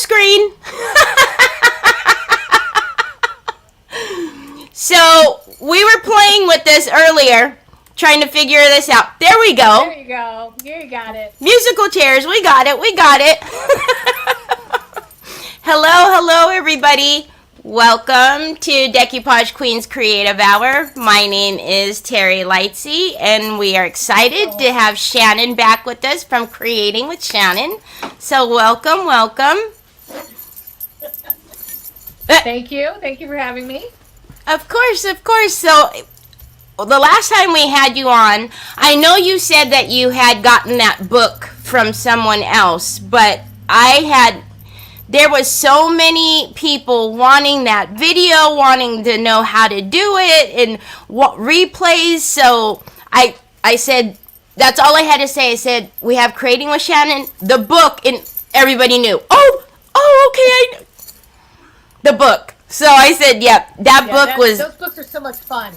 screen. So we were playing with this earlier, trying to figure this out. There we go. There you go. You got it. Musical chairs. We got it. We got it. Hello, everybody. Welcome to Decoupage Queen's Creative Hour. My name is Teri Lightsey, and we are excited to have Shannon back with us from Creating with Shannon. So welcome. Thank you. Thank you for having me. Of course. So the last time we had you on, I know you said that you had gotten that book from someone else, but there was so many people wanting that video, wanting to know how to do it and what replays. So I said, that's all I had to say. I said, we have Creating with Shannon, the book, and everybody knew. Oh, okay, the book. So I said, yep, those books are so much fun.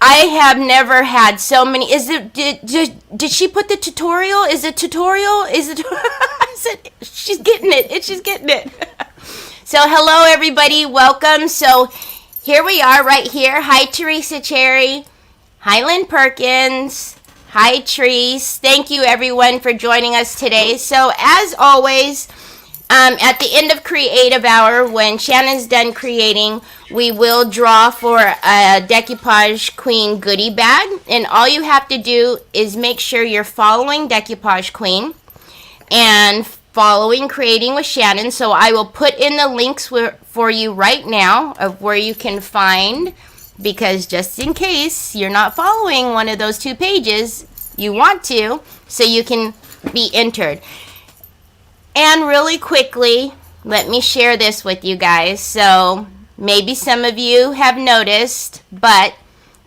I have never had so many. Did she put the tutorial? Is it tutorial? I said, she's getting it. She's getting it. So hello, everybody. Welcome. So here we are right here. Hi, Teresa Cherry. Hi, Lynn Perkins. Hi, Treese. Thank you, everyone, for joining us today. So as always, at the end of Creative Hour, when Shannon's done creating, we will draw for a Decoupage Queen goodie bag. And all you have to do is make sure you're following Decoupage Queen and following Creating with Shannon. So I will put in the links for you right now of where you can find, because just in case you're not following one of those two pages, you want to, so you can be entered. And really quickly, let me share this with you guys. So maybe some of you have noticed, but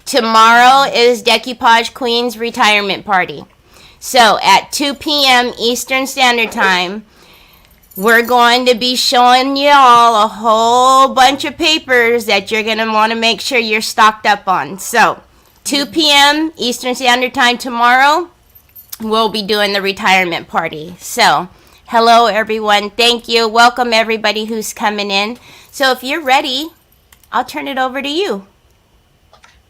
tomorrow is Decoupage Queen's retirement party. So at 2 p.m. Eastern Standard Time, we're going to be showing y'all a whole bunch of papers that you're going to want to make sure you're stocked up on. So 2 p.m. Eastern Standard Time tomorrow, we'll be doing the retirement party. So hello, everyone. Thank you. Welcome, everybody who's coming in. So if you're ready, I'll turn it over to you.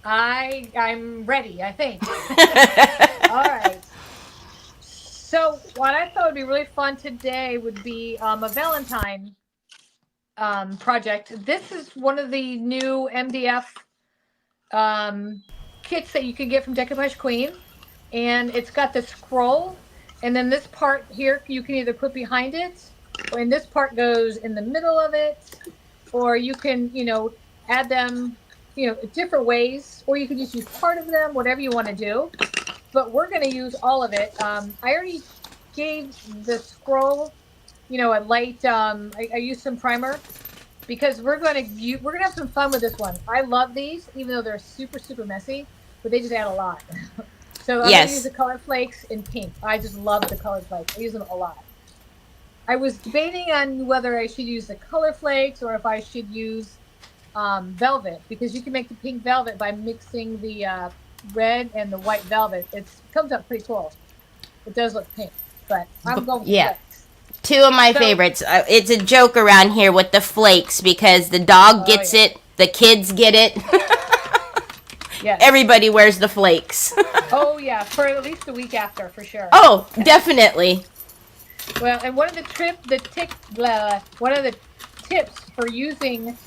I'm ready, I think. All right. So what I thought would be really fun today would be a Valentine project. This is one of the new MDF kits that you can get from Decoupage Queen. And it's got the scroll. And then this part here, you can either put behind it, and this part goes in the middle of it, or you can, add them, different ways, or you can just use part of them, whatever you want to do. But we're going to use all of it. I already gave the scroll, a light. I used some primer because we're going to have some fun with this one. I love these, even though they're super, super messy, but they just add a lot. So I'm going to use the color flakes in pink. I just love the color flakes. I use them a lot. I was debating on whether I should use the color flakes or if I should use velvet, because you can make the pink velvet by mixing the red and the white velvet. It comes up pretty cool. It does look pink, but I'm going with flakes. Two of my favorites. It's a joke around here with the flakes, because the dog gets it, the kids get it. Yes. Everybody wears the flakes. Oh yeah, for at least a week after, for sure. Oh, definitely. Well, and one of the tips for using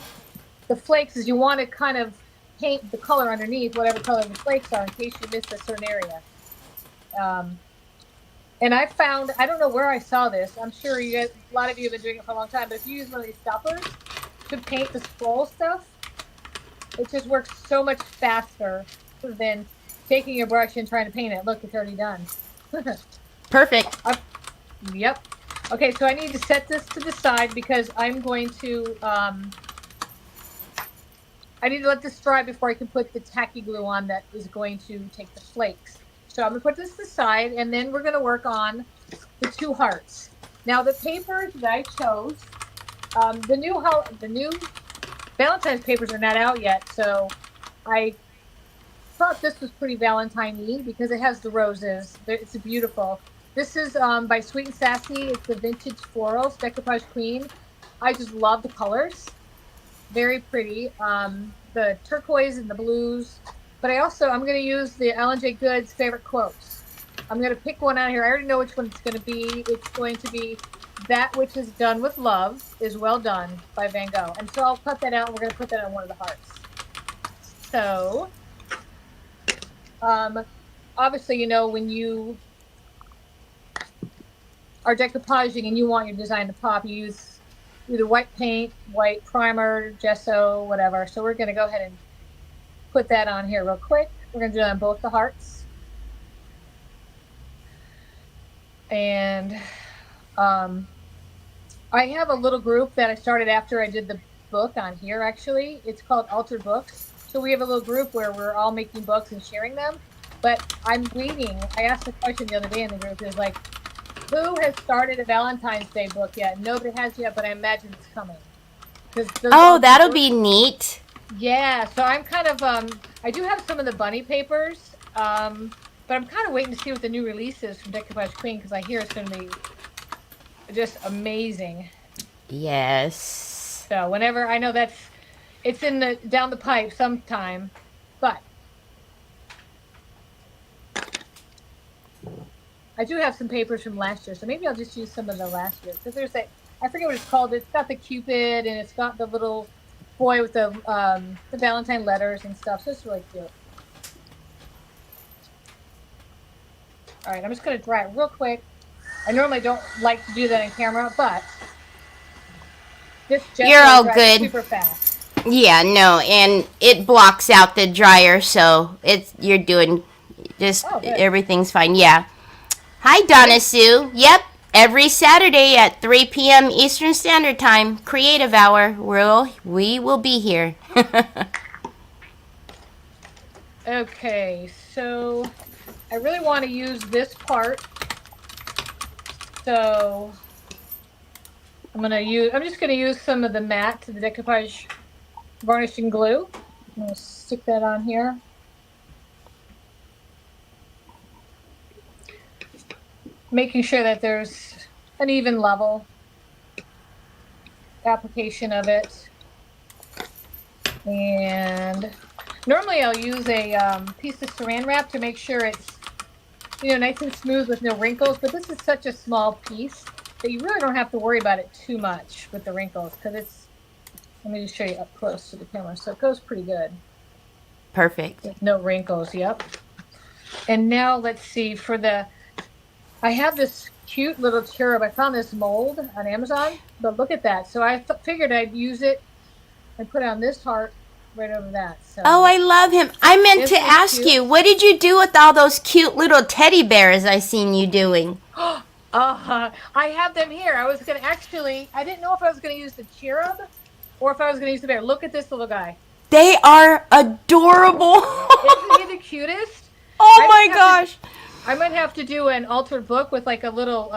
the flakes is you want to kind of paint the color underneath, whatever color the flakes are, in case you miss a certain area. And I found, I don't know where I saw this. I'm sure a lot of you have been doing it for a long time. But if you use one of these stoppers to paint the scroll stuff, it just works so much faster than taking your brush and trying to paint it. Look, it's already done. Perfect. Yep. Okay, so I need to set this to the side because I'm going to, I need to let this dry before I can put the tacky glue on that is going to take the flakes. So I'm going to put this to the side, and then we're going to work on the two hearts. Now, the papers that I chose, the new Valentine's papers are not out yet, so I thought this was pretty Valentine-y because it has the roses. It's beautiful. This is by Sweet and Sassy. It's the Vintage Florals, Decoupage Queen. I just love the colors. Very pretty. The turquoise and the blues. But I'm going to use the Ellen J. Good's favorite quotes. I'm going to pick one out here. I already know which one it's going to be. It's going to be "That which is done with love is well done" by Van Gogh. And so I'll cut that out and we're going to put that on one of the hearts. So, obviously, you know, when you are decoupaging and you want your design to pop, you use either white paint, white primer, gesso, whatever. So we're going to go ahead and put that on here real quick. We're going to do it on both the hearts. And I have a little group that I started after I did the book on here, actually. It's called Altered Books. So we have a little group where we're all making books and sharing them. But I'm waiting. I asked a question the other day in the group. It was like, who has started a Valentine's Day book yet? Nobody has yet, but I imagine it's coming. Oh, that'll be neat. Yeah, so I'm kind of, I do have some of the bunny papers, but I'm kind of waiting to see what the new release is from Decoupage Queen, because I hear it's going to be just amazing. Yes. So whenever, I know it's down the pipe sometime, but I do have some papers from last year, so maybe I'll just use some of the last year. Because there's I forget what it's called. It's got the Cupid and it's got the little boy with the Valentine letters and stuff. So it's really cute. All right, I'm just going to dry it real quick. I normally don't like to do that on camera, but this You're all good. Super fast. Yeah, no, and it blocks out the dryer, so you're doing just everything's fine. Yeah. Hi, Donna Sue. Yep, every Saturday at 3 p.m. Eastern Standard Time, Creative Hour. We will be here. Okay, so I really want to use this part. So I'm just gonna use some of the matte, the decoupage varnishing glue. I'm gonna stick that on here. Making sure that there's an even level application of it. And normally I'll use a piece of saran wrap to make sure it's, you know, nice and smooth with no wrinkles, but this is such a small piece that you really don't have to worry about it too much with the wrinkles, because let me just show you up close to the camera. So it goes pretty good. Perfect. With no wrinkles, yep. And now let's see, I have this cute little cherub. I found this mold on Amazon, but look at that. So I figured I'd use it and put it on this heart right over that. So, oh, I love him. I meant to ask you, what did you do with all those cute little teddy bears I seen you doing? I have them here. I was going to I didn't know if I was going to use the cherub or if I was going to use the bear. Look at this little guy. They are adorable. Isn't he the cutest? Oh my gosh. I might have to do an altered book with like a little,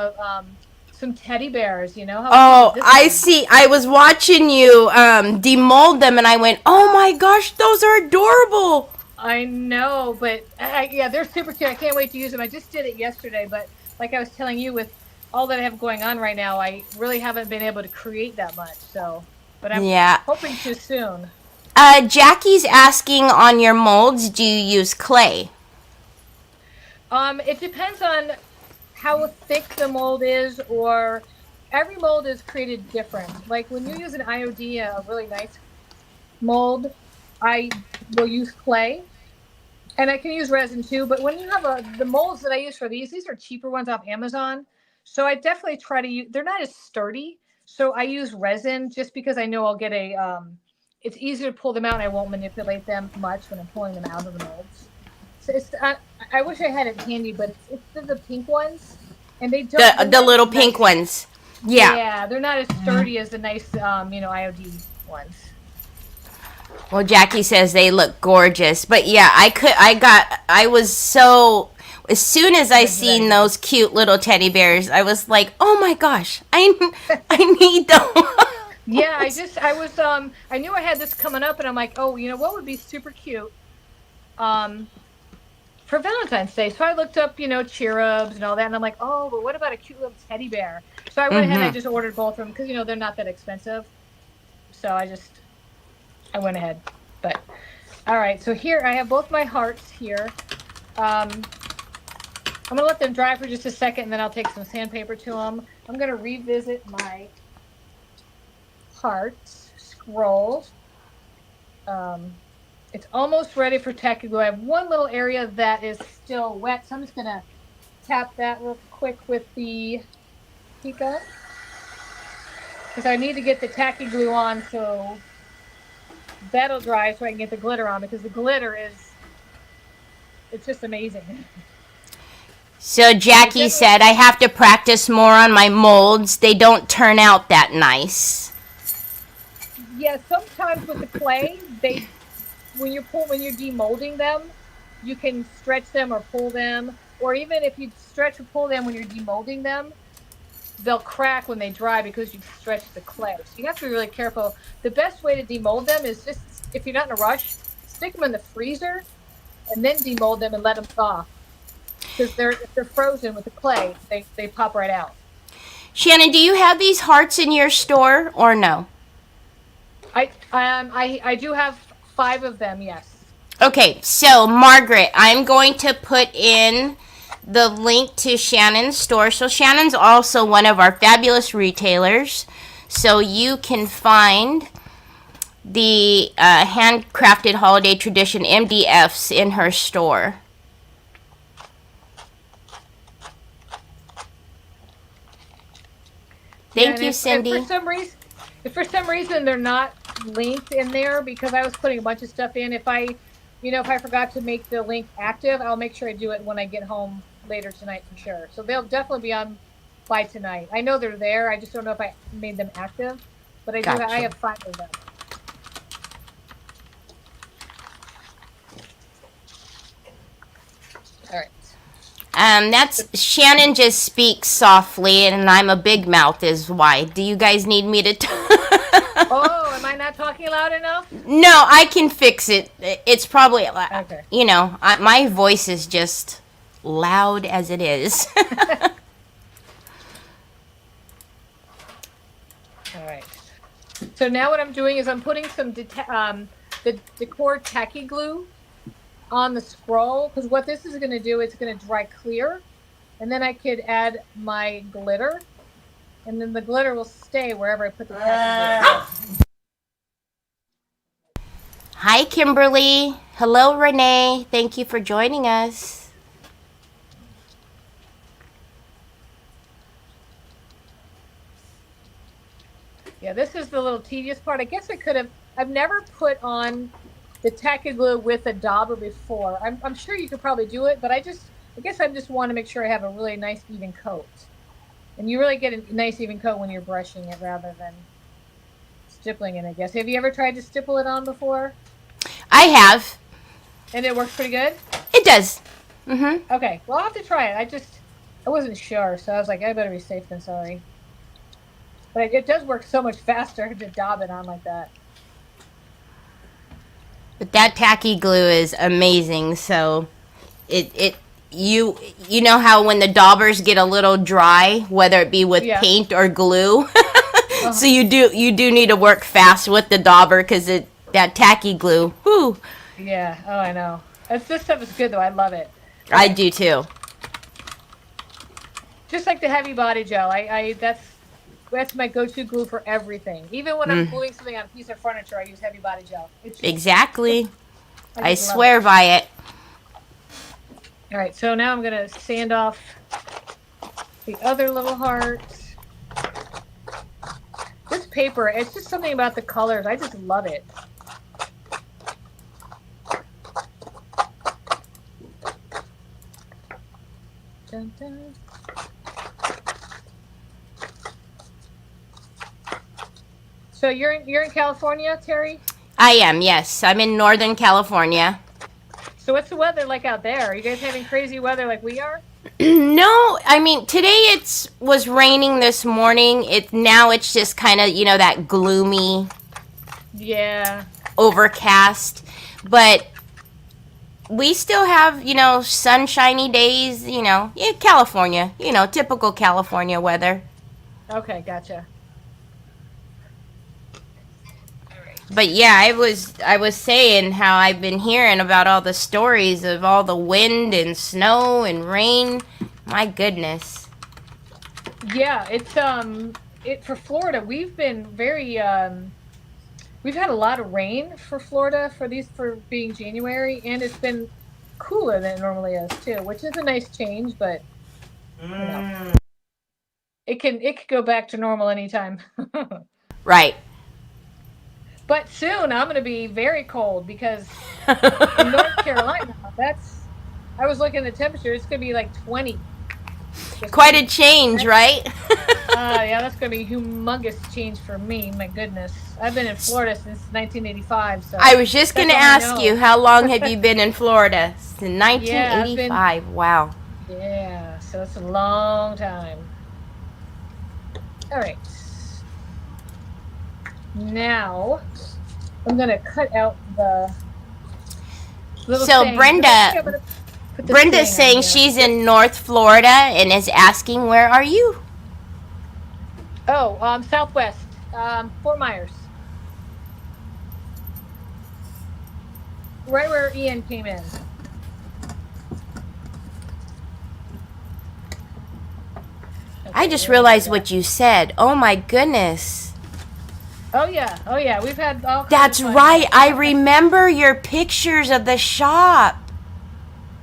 some teddy bears, you know? I see. I was watching you demold them and I went, oh my gosh, those are adorable. I know, but yeah, they're super cute. I can't wait to use them. I just did it yesterday, but like I was telling you, with all that I have going on right now, I really haven't been able to create that much. So, but I'm hoping to soon. Jackie's asking, on your molds, do you use clay? It depends on how thick the mold is, or every mold is created different. Like when you use an IOD, a really nice mold, I will use clay, and I can use resin too. But when you have the molds that I use for these are cheaper ones off Amazon. So I definitely try to use, they're not as sturdy. So I use resin just because I know I'll get it's easier to pull them out and I won't manipulate them much when I'm pulling them out of the molds. So I wish I had it handy, but it's the pink ones, and they don't. The little pink ones. Yeah. Yeah, they're not as sturdy as the nice, IOD ones. Well, Jackie says they look gorgeous, but yeah, I was so, as soon as I seen those cute little teddy bears, I was like, oh my gosh, I need them. Yeah, I knew I had this coming up, and I'm like, oh, you know what would be super cute? for Valentine's Day. So I looked up, cherubs and all that, and I'm like, oh, but what about a cute little teddy bear? So I went ahead and I just ordered both of them because they're not that expensive. So I went ahead. But all right, so here I have both my hearts here. I'm gonna let them dry for just a second, and then I'll take some sandpaper to them. I'm gonna revisit my hearts scroll. It's almost ready for tacky glue. I have one little area that is still wet, so I'm just gonna tap that real quick with the heat gun because I need to get the tacky glue on so that'll dry so I can get the glitter on, because the glitter it's just amazing. So Jackie said, I have to practice more on my molds. They don't turn out that nice. Yeah, sometimes with the clay, when you're demolding them, you can stretch them or pull them, or even if you stretch or pull them when you're demolding them, they'll crack when they dry because you stretch the clay. So you have to be really careful. The best way to demold them is just, if you're not in a rush, stick them in the freezer and then demold them and let them thaw. Because if they're frozen with the clay, they pop right out. Shannon, do you have these hearts in your store or no? I do have 5 of them, yes. Okay, so Margaret, I'm going to put in the link to Shannon's store. So Shannon's also one of our fabulous retailers. So you can find the handcrafted holiday tradition MDFs in her store. Thank you, Cindy. If for some reason they're not linked in there, because I was putting a bunch of stuff in, if I forgot to make the link active, I'll make sure I do it when I get home later tonight for sure. So they'll definitely be on by tonight. I know they're there. I just don't know if I made them active, but I have 5 of them. All right. That's Shannon just speaks softly, and I'm a big mouth is why. Do you guys need me to? Oh, am I not talking loud enough? No, I can fix it. It's probably okay. My voice is just loud as it is. All right. So now what I'm doing is I'm putting some the decor tacky glue on the scroll, because what this is going to do, it's going to dry clear, and then I could add my glitter, and then the glitter will stay wherever I put the tacky glue. Hi, Kimberly. Hello, Renee. Thank you for joining us. Yeah, this is the little tedious part. I guess I've never put on the tacky glue with a dauber before. I'm sure you could probably do it, but I guess I just want to make sure I have a really nice even coat. And you really get a nice even coat when you're brushing it rather than stippling it, I guess. Have you ever tried to stipple it on before? I have. And it works pretty good? It does. Mm-hmm. Okay, well, I'll have to try it. I wasn't sure, so I was like, I better be safe than sorry. But it does work so much faster to daub it on like that. But that tacky glue is amazing. So you know how when the daubers get a little dry, whether it be with paint or glue, so you do need to work fast with the dauber because that tacky glue. Whoo. Yeah. Oh, I know. This stuff is good though. I love it. Okay. I do too. Just like the heavy body gel, that's my go-to glue for everything. Even when I'm gluing something on a piece of furniture, I use heavy body gel. Exactly. I swear by it. All right, so now I'm going to sand off the other little hearts. This paper, it's just something about the colors. I just love it. Dun, dun. So you're in California, Teri? I am, yes. I'm in Northern California. So what's the weather like out there? Are you guys having crazy weather like we are? No, I mean, today was raining this morning. Now it's just kind of, that gloomy, overcast. But we still have, sunshiny days, California, typical California weather. Okay, gotcha. But yeah, I was saying how I've been hearing about all the stories of all the wind and snow and rain. My goodness. Yeah, it for Florida. We've been very we've had a lot of rain for Florida for being January, and it's been cooler than it normally is too, which is a nice change, but you know, it could go back to normal anytime. Right. But soon I'm going to be very cold because in North Carolina, I was looking at the temperature, it's going to be like 20 this Quite a week. change, right? Yeah, that's going to be a humongous change for me. My goodness. I've been in Florida since 1985, so I was just going that's to all I ask you, know. how long have you been in Florida? Since Yeah, 1985. Wow. yeah, so it's a long time. All right. Now, I'm going to cut out the little So thing. But I think I'm Brenda, gonna put the Brenda's thing on saying here. she's in North Florida and is asking, where are you? Oh, Southwest, Fort Myers, right where Ian came in. I Okay, just where did realized I what you said. Oh my goodness. Oh yeah, we've had all kinds That's of fun right. here. I remember your pictures of the shop.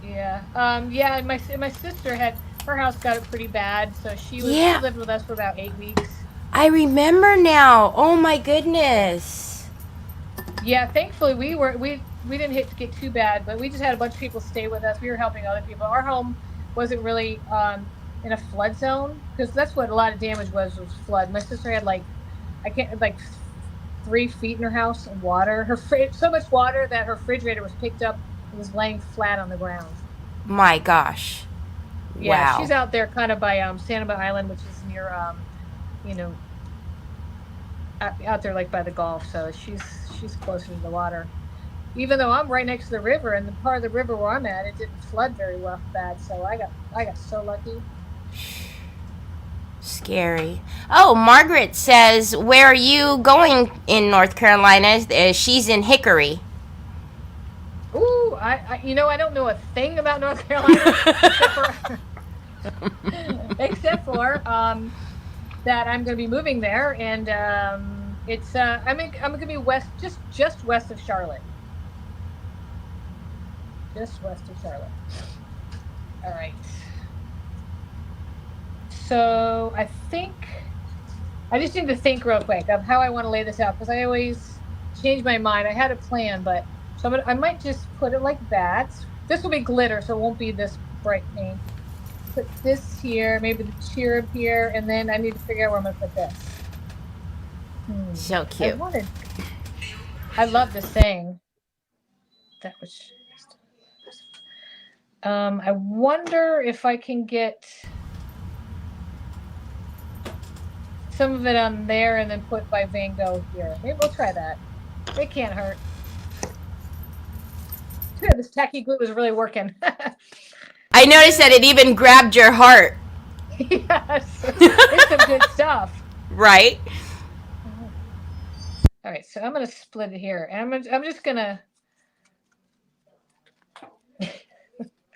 Yeah, yeah. And my sister had her house got it pretty bad, so she Yeah, lived with us for about 8 weeks. I remember now. Oh my goodness. Yeah, thankfully we didn't hit to get too bad, but we just had a bunch of people stay with us. We were helping other people. Our home wasn't really in a flood zone because that's what a lot of damage was flood. My sister had I can't like 3 feet in her house of water. So much water that her refrigerator was picked up and was laying flat on the ground. My gosh. Yeah, Wow. she's out there kind of by Sanibel Island, which is near you know out there like by the Gulf. So she's closer to the water. Even though I'm right next to the river, and the part of the river where I'm at, it didn't flood very well bad. So I got so lucky. Scary. Oh, Margaret says, where are you going in North Carolina? She's in Hickory. Ooh, I don't know a thing about North Carolina except for except for that I'm going to be moving there, and it's I'm going to be just west of Charlotte, just west of Charlotte. All right. So I just need to think real quick of how I want to lay this out because I always change my mind. I had a plan, but I might just put it like that. This will be glitter, so it won't be this bright paint. Put this here, maybe the cherub here, and then I need to figure out where I'm gonna put this. So I cute. wanted. I love this thing. That was. I wonder if I can get some of it on there and then put by Van Gogh here. Maybe we'll try that. It can't hurt. Yeah, this tacky glue is really working. I noticed that it even grabbed your heart. Yes, it's some good stuff. Right? All right, so I'm gonna split it here, and I'm just gonna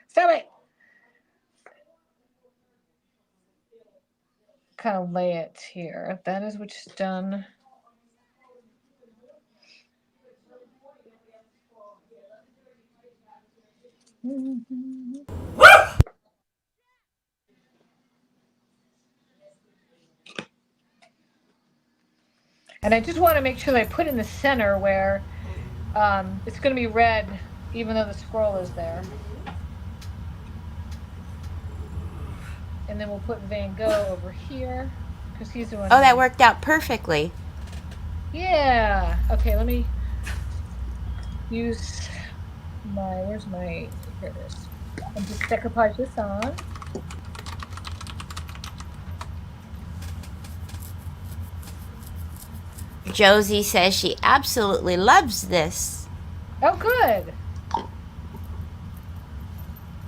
stop it. Kind of lay it here. That is what's done. And I just want to make sure that I put in the center where it's going to be red, even though the scroll is there. And then we'll put Van Gogh over here because he's the one. Oh, that worked out perfectly. Yeah. Okay, let me use here it is. And just decoupage this on. Josie says she absolutely loves this. Oh, good.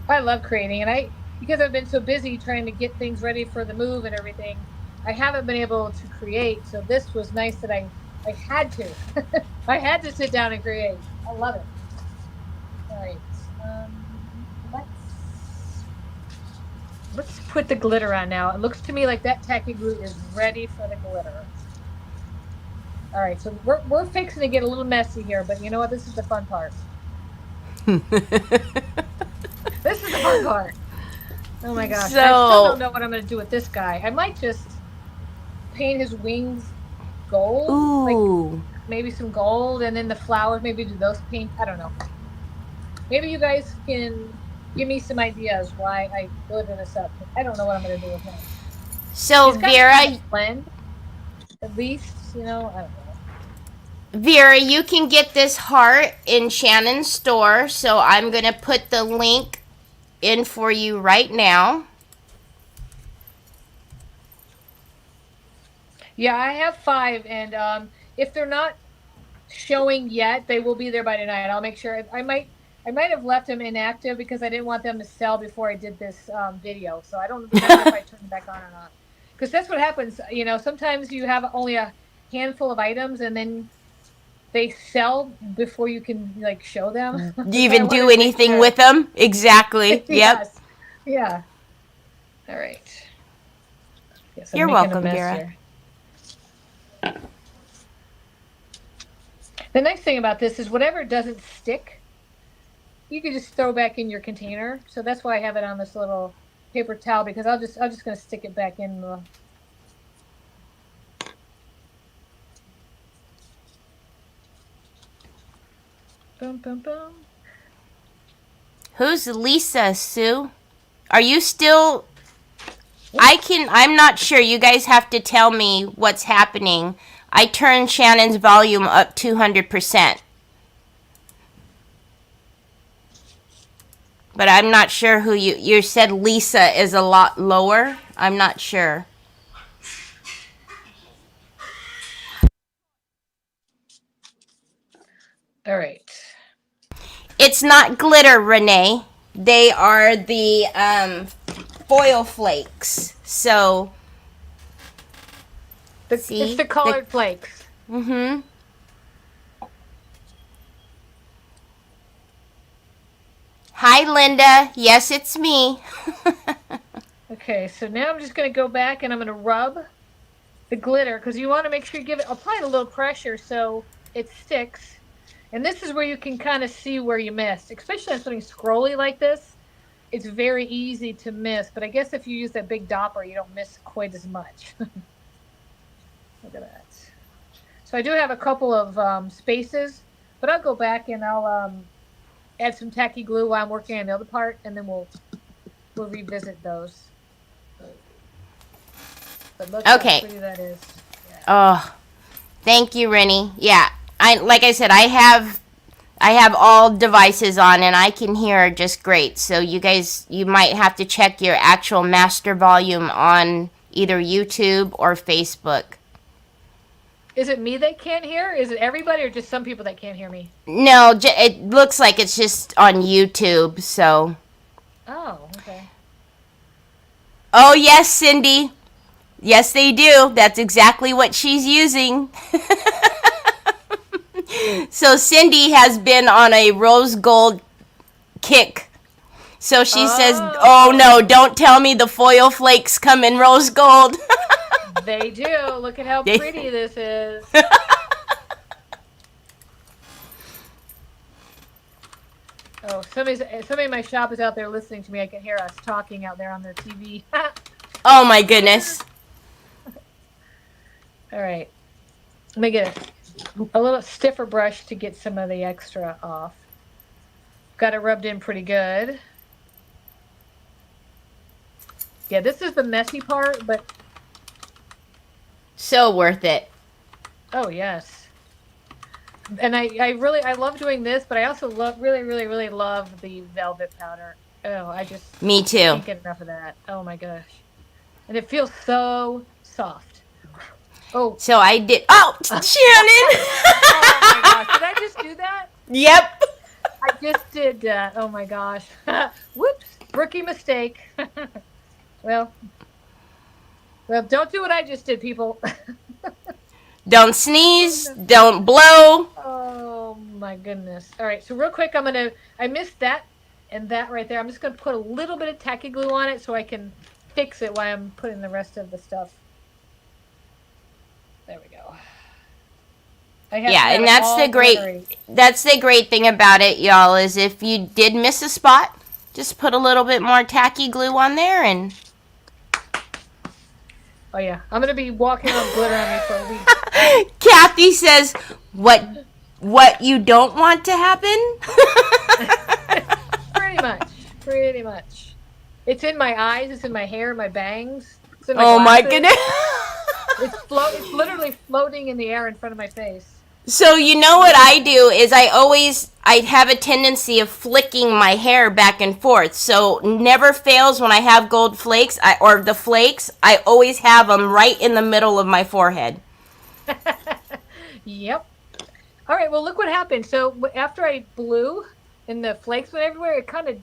I love creating, and because I've been so busy trying to get things ready for the move and everything, I haven't been able to create. So this was nice that I had to. I had to sit down and create. I love it. All right. Let's put the glitter on now. It looks to me like that tacky glue is ready for the glitter. All right, so we're fixing to get a little messy here, but you know what? This is the fun part. This is the fun part. Oh my gosh. So, I still don't know what I'm going to do with this guy. I might just paint his wings gold. ooh. Like maybe some gold, and then the flowers, maybe do those paint. I don't know. Maybe you guys can give me some ideas why I glitter this up. I don't know what I'm going to do with him. So, Vera, blend, at least, I don't know. Vera, you can get this heart in Shannon's store, so I'm going to put the link in for you right now. Yeah, I have 5, and if they're not showing yet, they will be there by tonight. I'll make sure. I might have left them inactive because I didn't want them to sell before I did this video. So I don't know if I turn them back on or not. Because that's what happens. Sometimes you have only a handful of items, and then they sell before you can show them. Do you even do anything with them? Exactly. Yep. Yes. Yeah. All right. Yes, You're welcome, Vera. Here. The nice thing about this is whatever doesn't stick, you can just throw back in your container. So that's why I have it on this little paper towel, because I'm just going to stick it back in the. Boom, boom, boom. Who's Lisa, Sue? Are you still... I'm not sure. You guys have to tell me what's happening. I turned Shannon's volume up 200%. But I'm not sure who you said Lisa is a lot lower. I'm not sure. All right. It's not glitter, Renee. They are the foil flakes. So, see? It's the colored flakes. Mm-hmm. Hi, Linda. Yes, it's me. Okay, so now I'm just going to go back and I'm going to rub the glitter, because you want to make sure you apply it a little pressure so it sticks. And this is where you can kind of see where you missed, especially on something scrolly like this. It's very easy to miss, but I guess if you use that big dopper, you don't miss quite as much. Look at that. So I do have a couple of spaces, but I'll go back and I'll add some tacky glue while I'm working on the other part, and then we'll revisit those. But look how pretty that is. Yeah. Oh, thank you, Rennie. Yeah, like I said, I have all devices on, and I can hear just great. So you guys, you might have to check your actual master volume on either YouTube or Facebook. Is it me that can't hear? Is it everybody, or just some people that can't hear me? No, it looks like it's just on YouTube, so. Oh, okay. Oh, yes, Cindy. Yes, they do. That's exactly what she's using. So Cindy has been on a rose gold kick. So she says, oh no, don't tell me the foil flakes come in rose gold. They do. Look at how pretty this is. Oh, somebody in my shop is out there listening to me. I can hear us talking out there on their TV. Oh my goodness. All right. Let me get a little stiffer brush to get some of the extra off. Got it rubbed in pretty good. Yeah, this is the messy part, but so worth it. Oh, yes. And I love doing this, but I also really love the velvet powder. Oh, I just Me too. Can't get enough of that. Oh my gosh. And it feels so soft. Oh. So I did. Oh, Shannon. Oh my gosh. Did I just do that? Yep. I just did that. Oh my gosh. Whoops. Rookie mistake. well, well, don't do what I just did, people. Don't Oh, sneeze. no. Don't blow. Oh my goodness. All right. So real quick, I missed that and that right there. I'm just gonna put a little bit of tacky glue on it so I can fix it while I'm putting the rest of the stuff. There we go. I have to Yeah, have and it all glittery. that's the great thing about it, y'all, is if you did miss a spot, just put a little bit more tacky glue on there and Oh yeah. I'm gonna be walking around with glitter on me for a week. Kathy says, what you don't want to happen? Pretty much. Pretty much. It's in my eyes, it's in my hair, my bangs, it's in my Oh my glasses. goodness. It's literally floating in the air in front of my face. So you know what I do is I have a tendency of flicking my hair back and forth. So never fails when I have gold flakes or the flakes, I always have them right in the middle of my forehead. Yep. All right, well, look what happened. So after I blew and the flakes went everywhere, it kind of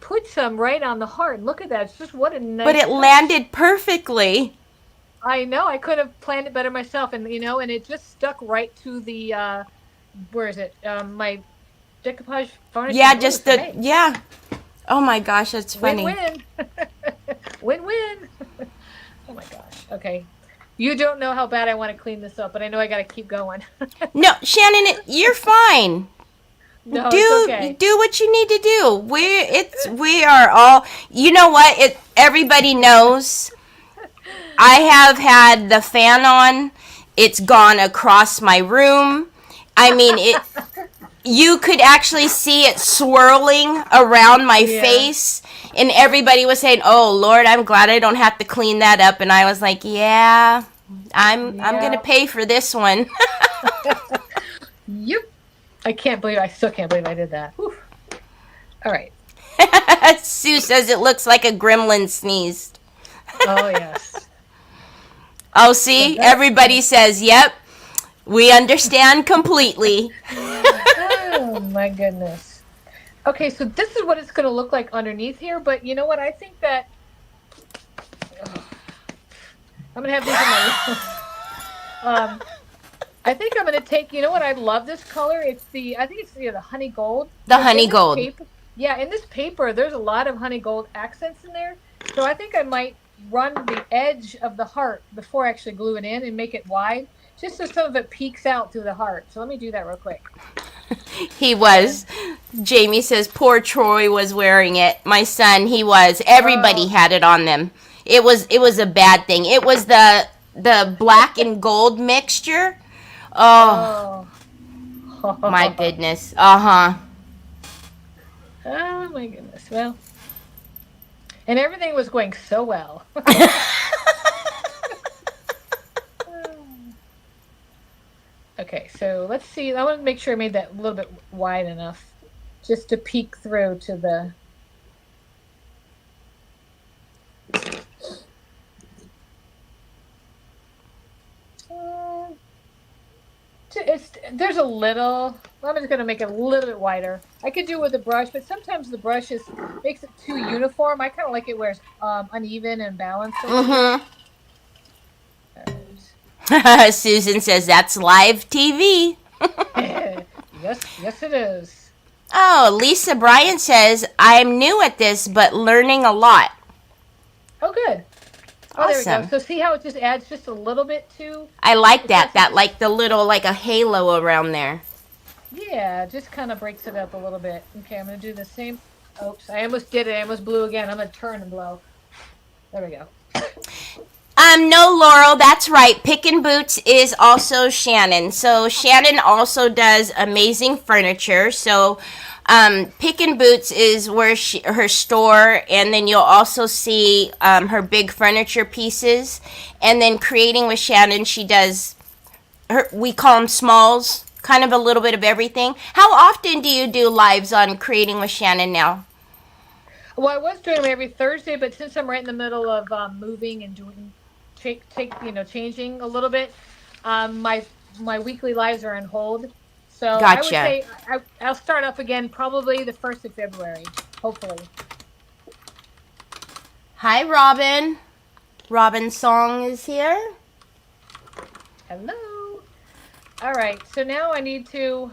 put some right on the heart. Look at that. It's just what a nice But it touch. landed perfectly. I know. I could have planned it better myself. And, and it just stuck right to the, where is it? My decoupage varnish. Yeah, glue. just So, the hey, yeah. Oh my gosh, that's funny. win-win. Win-win. Oh my gosh. Okay. You don't know how bad I want to clean this up, but I know I got to keep going. No, Shannon, you're fine. No, it's Do okay. do what you need to do. We are all. You know what? Everybody knows. I have had the fan on. It's gone across my room. I mean, it. You could actually see it swirling around my Yeah. face, and everybody was saying, "Oh Lord, I'm glad I don't have to clean that up." And I was like, "Yeah, I'm gonna Yeah. pay for this one." Yep. I still can't believe I did that. Whew. All right. Sue says it looks like a gremlin sneezed. Oh, yes. Oh, see, everybody says, "Yep, we understand completely." Oh, my goodness. Okay, so this is what it's going to look like underneath here, but you know what? I think that I'm going to have these in my I think I'm going to take, you know what? I love this color. I think it's the honey gold. The In honey this gold. yeah, in this paper, there's a lot of honey gold accents in there. So I think I might run the edge of the heart before I actually glue it in and make it wide, just so some of it peeks out through the heart. So let me do that real quick. He was. Jamie says poor Troy was wearing it. My son, he was. Everybody had it on them. It was a bad thing. It was the black and gold mixture. Oh, Oh. my goodness. Uh-huh. Oh my goodness. Well, and everything was going so well. Okay, so let's see. I want to make sure I made that a little bit wide enough just to peek through to the. There's a little. I'm just gonna make it a little bit wider. I could do it with a brush, but sometimes the brush makes it too uniform. I kind of like it where it's uneven and balanced. Mm-hmm. Right. Susan says that's live TV. Yes, it is. Oh, Lisa Bryan says, I'm new at this, but learning a lot. Oh, good. Oh, there we Awesome. go. So see how it just adds just a little bit to. I like that. That's- That like the little, like a halo around there. Yeah, just kind of breaks it up a little bit. Okay, I'm going to do the same. Oops, I almost did it. I almost blew again. I'm going to turn and blow. There we go. No, Laurel, that's right. Pickin' Boots is also Shannon. So Shannon also does amazing furniture. So Pickin' Boots is where her store, and then you'll also see her big furniture pieces. And then Creating with Shannon, she does we call them smalls, kind of a little bit of everything. How often do you do lives on Creating with Shannon now? Well, I was doing them every Thursday, but since I'm right in the middle of moving and doing changing a little bit, my weekly lives are on hold. So I would Gotcha. say I'll start up again probably the 1st of February, hopefully. Hi, Robin. Robin Song is here. Hello. All right, so now I need to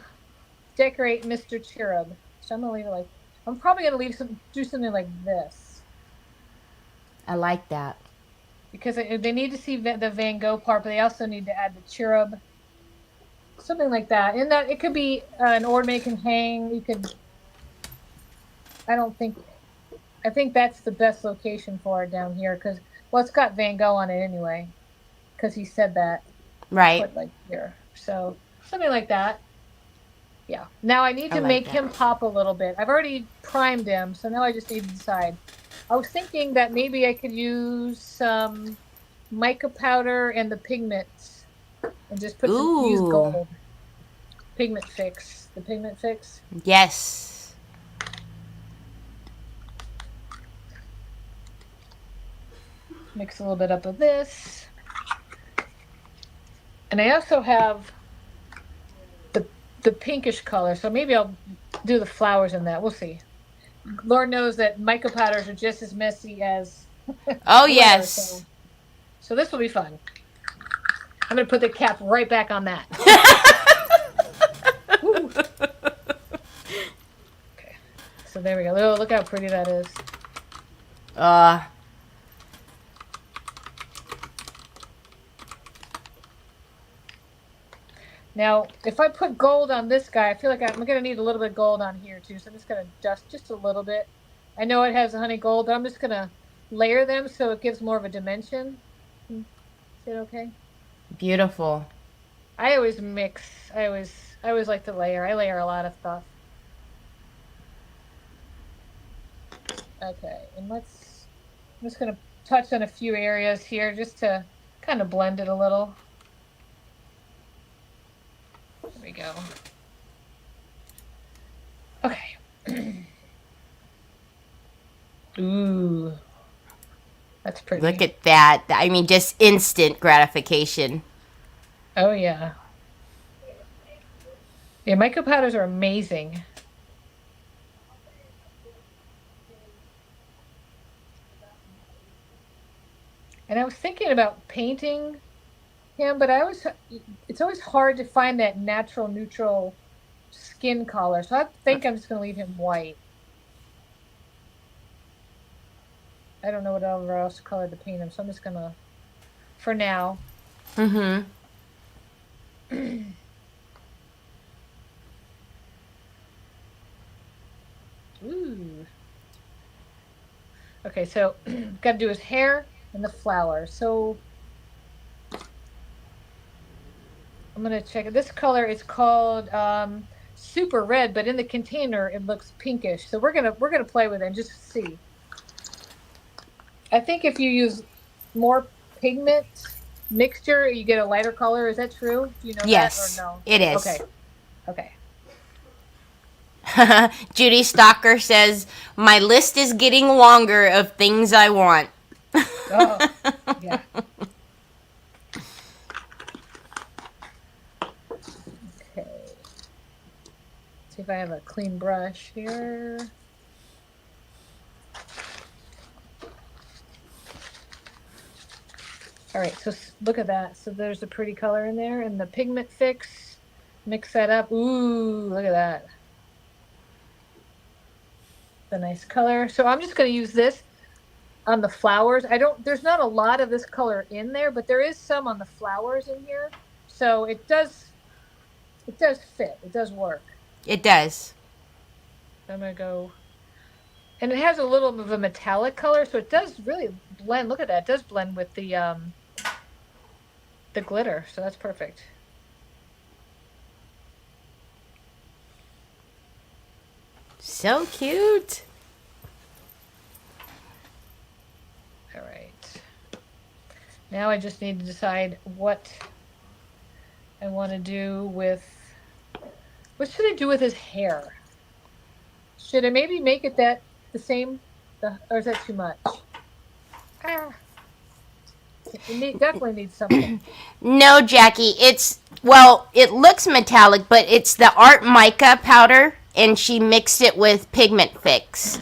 decorate Mr. Cherub. So I'm gonna leave it like, I'm probably gonna do something like this. I like that. Because they need to see the Van Gogh part, but they also need to add the cherub. Something like that. And that it could be an ornament can hang. You could, I think that's the best location for it down here because, well, it's got Van Gogh on it anyway because he said that. Right. Put like here. So something like that. Yeah. Now I need to like make that. him pop a little bit. I've already primed him, so now I just need to decide. I was thinking that maybe I could use some mica powder and the pigments and just use Ooh. gold. Pigment fix. The pigment fix. Yes. Mix a little bit up of this. And I also have the pinkish color, so maybe I'll do the flowers in that. We'll see. Lord knows that mica powders are just as messy as Oh, glitter, yes. so this will be fun. I'm going to put the cap right back on that. Okay. So there we go. Oh, look how pretty that is. Now, if I put gold on this guy, I feel like I'm going to need a little bit of gold on here too. So I'm just going to dust just a little bit. I know it has honey gold, but I'm just going to layer them so it gives more of a dimension. Is it okay? Beautiful. I always mix. I always like to layer. I layer a lot of stuff. Okay, and I'm just going to touch on a few areas here just to kind of blend it a little. There we go. Okay. Ooh. That's pretty. Look at that. I mean, just instant gratification. Oh, yeah. Yeah, mica powders are amazing. And I was thinking about painting him, but it's always hard to find that natural neutral skin color. So I think I'm just going to leave him white. I don't know what else color to paint him, so I'm just going to, for now. Mm-hmm. Ooh. Okay, so got to do his hair and the flowers. So I'm gonna check it. This color is called Super Red, but in the container it looks pinkish. So we're gonna play with it and just see. I think if you use more pigment mixture, you get a lighter color. Is that true? Do you know Yes, that or no? it is. Okay. Okay. Judy Stalker says, my list is getting longer of things I want. Oh, yeah. Okay. See if I have a clean brush here. All right, so look at that. So there's a pretty color in there, and the pigment fix, mix that up. Ooh, look at that. The nice color. So I'm just going to use this on the flowers. There's not a lot of this color in there, but there is some on the flowers in here. So it does fit. It does work. It does. I'm going to go, and it has a little bit of a metallic color, so it does really blend. Look at that. It does blend with the glitter. So that's perfect. So cute. All right. Now I just need to decide what I want to do with, what should I do with his hair? Should I maybe make it the same, or is that too much? Ah. Definitely needs something. No, Jackie, it looks metallic, but it's the art mica powder, and she mixed it with pigment fix.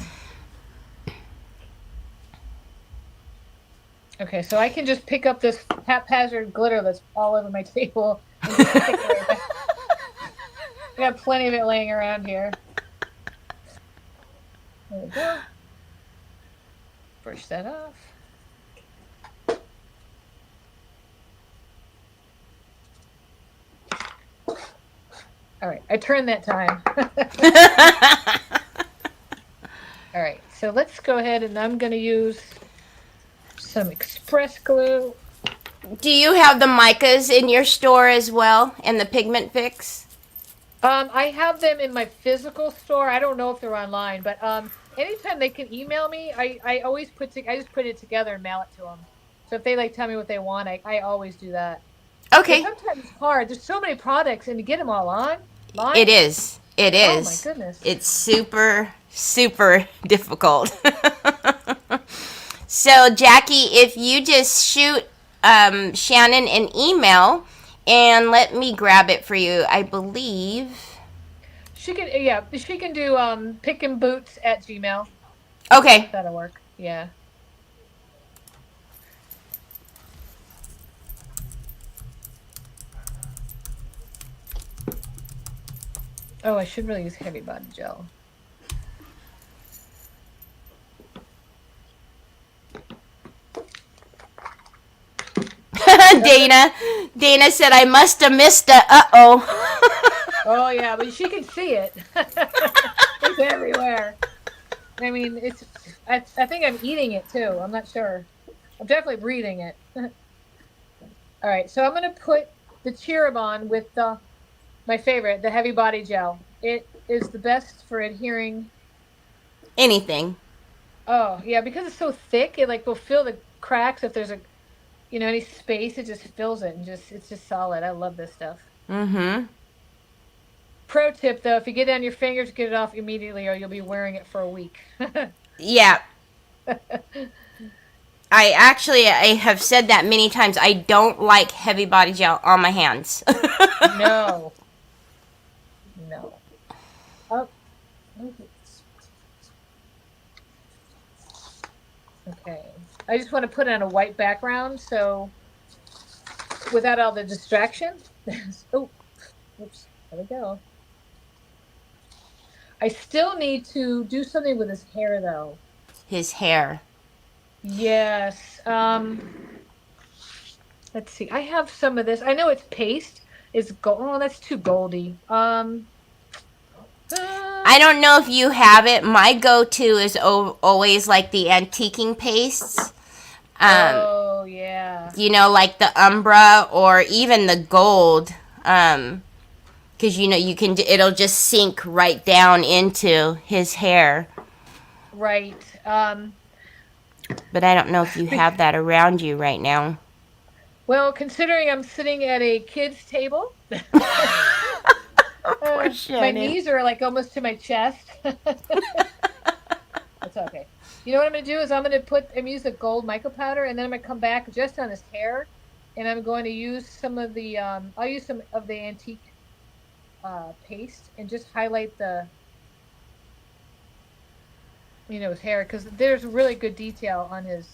Okay, so I can just pick up this haphazard glitter that's all over my table and just stick it right back. I got plenty of it laying around here. There we go. Brush that off. All right, I turned that time. All right, so let's go ahead and I'm going to use some express glue. Do you have the micas in your store as well, and the pigment fix? I have them in my physical store. I don't know if they're online, but anytime they can email me, I always I just put it together and mail it to them. So if they like tell me what they want, I always do that. Okay. But sometimes it's hard. There's so many products, and to get them all on. It is. It is. Oh my goodness. It's super, super difficult. So, Jackie, if you just shoot Shannon an email and let me grab it for you, I believe. She can do pickandboots@gmail. Okay. That'll work. Yeah. Oh, I should really use heavy body gel. Dana said I must have missed a Oh yeah, but she can see it. It's everywhere. I mean, I think I'm eating it too. I'm not sure. I'm definitely breathing it. All right, so I'm gonna put the cherub on with my favorite, the heavy body gel. It is the best for adhering anything. Oh yeah, because it's so thick, it like will fill the cracks if there's any space. It just fills it and it's just solid. I love this stuff. Mm-hmm. Pro tip though, if you get it on your fingers, get it off immediately, or you'll be wearing it for a week. Yeah. I have said that many times. I don't like heavy body gel on my hands. No. Oh. Okay. I just want to put it on a white background, so without all the distraction. Oh, oops. There we go. I still need to do something with his hair, though. His hair. Yes. Let's see. I have some of this. I know it's paste. It's gold. Oh, that's too goldy. I don't know if you have it. My go-to is always like the antiquing pastes. Oh yeah. Like the Umbra or even the gold. Because you can. It'll just sink right down into his hair. Right. But I don't know if you have that around you right now. Well, considering I'm sitting at a kid's table, my knees are like almost to my chest. That's okay. You know what I'm going to do is I'm going to use the gold mica powder, and then I'm going to come back just on his hair, and I'm going to use some of the I'll use some of the antique paste and just highlight his hair, because there's really good detail on his.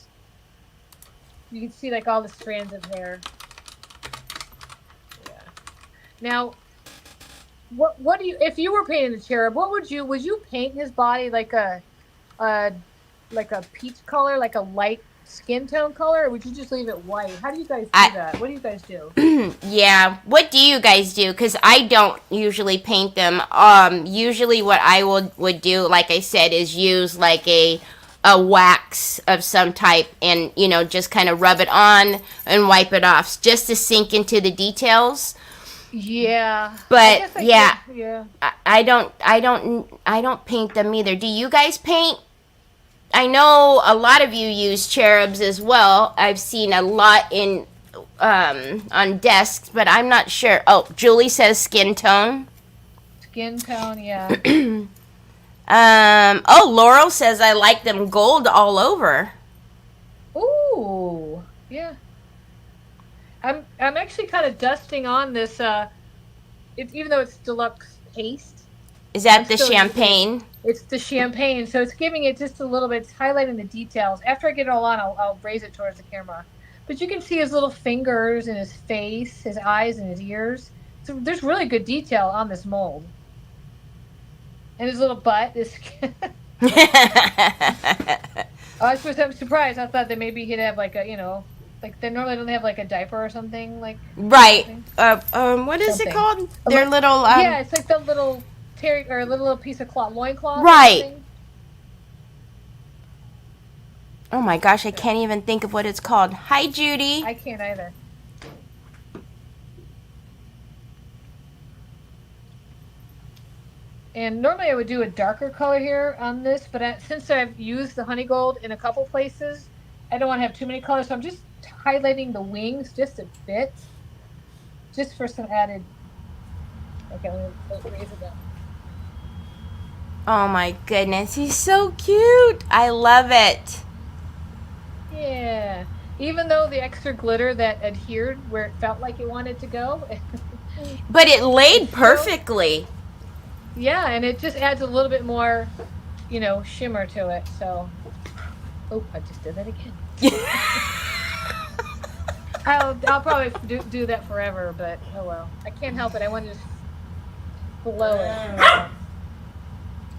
You can see like all the strands of hair. Yeah. Now, what do you, if you were painting the cherub, would you paint his body like a peach color, like a light skin tone color, or would you just leave it white? How do you guys do that? What do you guys do? Yeah. What do you guys do? Because I don't usually paint them. Usually what I would do, like I said, is use like a wax of some type and, just kind of rub it on and wipe it off just to sink into the details. Yeah. But yeah. I don't paint them either. Do you guys paint? I know a lot of you use cherubs as well. I've seen a lot on desks, but I'm not sure. Oh, Julie says skin tone. Skin tone, yeah. Laurel says I like them gold all over. Ooh, yeah. I'm actually kind of dusting on this. Even though it's deluxe paste, Is that I'm the still using champagne? it's the champagne, so it's giving it just a little bit. It's highlighting the details. After I get it all on, I'll raise it towards the camera. But you can see his little fingers and his face, his eyes and his ears. So there's really good detail on this mold. And his little butt is. I'm surprised. I thought that maybe he'd have like a, like they normally don't have like a diaper or something like. Right. Something. What is it Something. called? Their little Yeah, it's like the little terry or a little piece of cloth, loincloth. Right. Oh my gosh, I can't even think of what it's called. Hi, Judy. I can't either. And normally I would do a darker color here on this, but since I've used the honey gold in a couple places, I don't want to have too many colors, so I'm just highlighting the wings just a bit, just for some added. Okay, let me raise it up. Oh my goodness, he's so cute. I love it. Yeah. Even though the extra glitter that adhered where it felt like it wanted to go. But it laid perfectly. Yeah, and it just adds a little bit more, shimmer to it. So, oh, I just did that again. I'll probably do that forever, but oh well. I can't help it. I want to just blow it.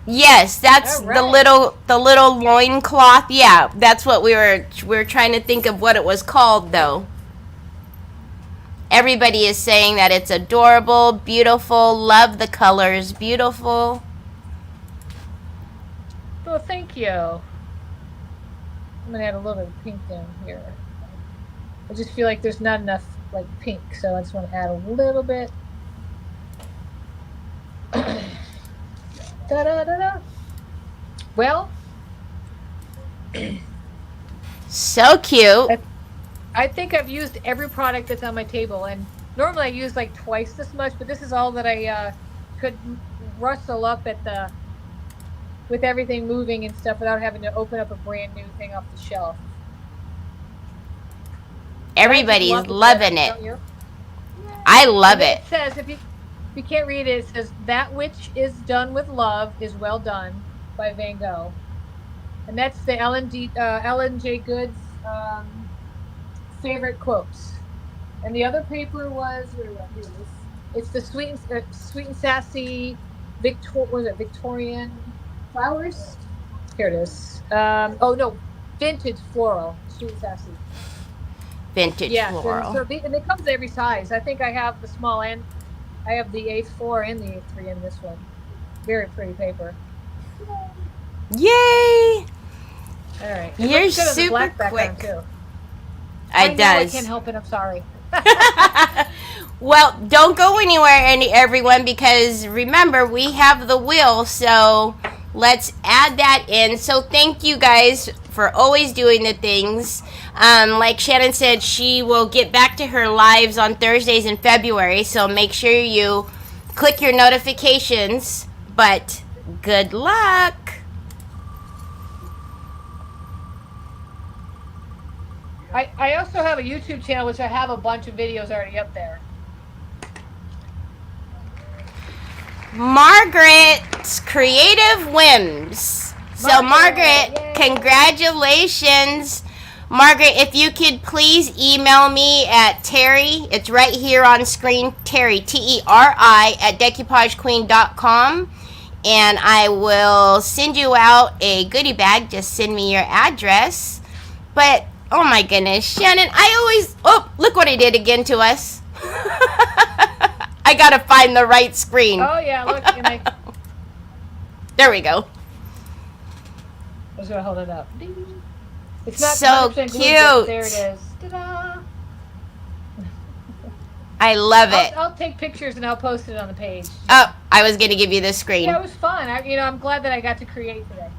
Yes, that's right. the little loincloth. Yeah, that's what we were trying to think of what it was called though. Everybody is saying that it's adorable, beautiful, love the colors, beautiful. Well, thank you. I'm gonna add a little bit of pink down here. I just feel like there's not enough like pink, so I just want to add a little bit. Da-da-da-da. Well, so cute. I think I've used every product that's on my table, and normally I use like twice this much, but this is all that I could rustle up with everything moving and stuff without having to open up a brand new thing off the shelf. Everybody's loving it. I love it. It says, if you can't read it, it says, "That which is done with love is well done," by Van Gogh. And that's the Ellen J. Good's favorite quotes. And the other paper was, it's the sweet and sassy Victorian flowers? Here it is. Vintage floral, sweet and sassy. Vintage floral. And it comes in every size. I think I have the small end. I have the A4 and the A3 in this one. Very pretty paper. Yay! All right. You're super quick. Too. It does. I can't help it. I'm sorry. Well, don't go anywhere, everyone, because remember, we have the wheel, so let's add that in. So thank you guys for always doing the things. Like Shannon said, she will get back to her lives on Thursdays in February, so make sure you click your notifications, but good luck. I also have a YouTube channel, which I have a bunch of videos already up there. Margaret's Creative Whims. So Margaret, yay. Congratulations. Margaret, if you could please email me at Teri, it's right here on screen, Teri, Teri, at decoupagequeen.com, and I will send you out a goodie bag. Just send me your address. But, oh my goodness, Shannon, look what I did again to us. I gotta find the right screen. Oh yeah, look. There we go. I was gonna hold it up. Ding. It's not so cute. There it is. Ta-da. I love it. I'll take pictures and I'll post it on the page. Oh, I was gonna give you the screen. Yeah, it was fun. I'm glad that I got to create today.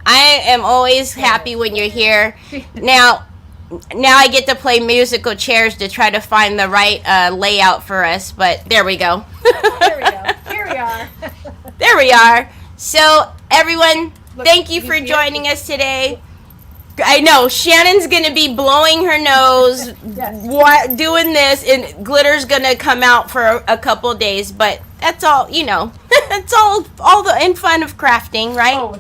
I am always happy when you're here. Now I get to play musical chairs to try to find the right layout for us, but there we go. There we go. Here we are. There we are. So, everyone, thank you for joining us today. I know Shannon's gonna be blowing her nose, doing this, and glitter's gonna come out for a couple days. But that's all, That's all the in fun of crafting, right? Oh.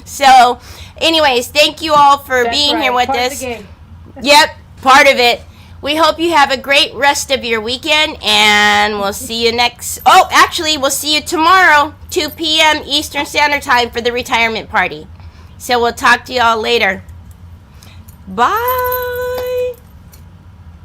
So, anyways, thank you all for being here with us. Yep, part of it. We hope you have a great rest of your weekend, and we'll see you we'll see you tomorrow, 2 p.m. Eastern Standard Time for the retirement party. So we'll talk to y'all later. Bye.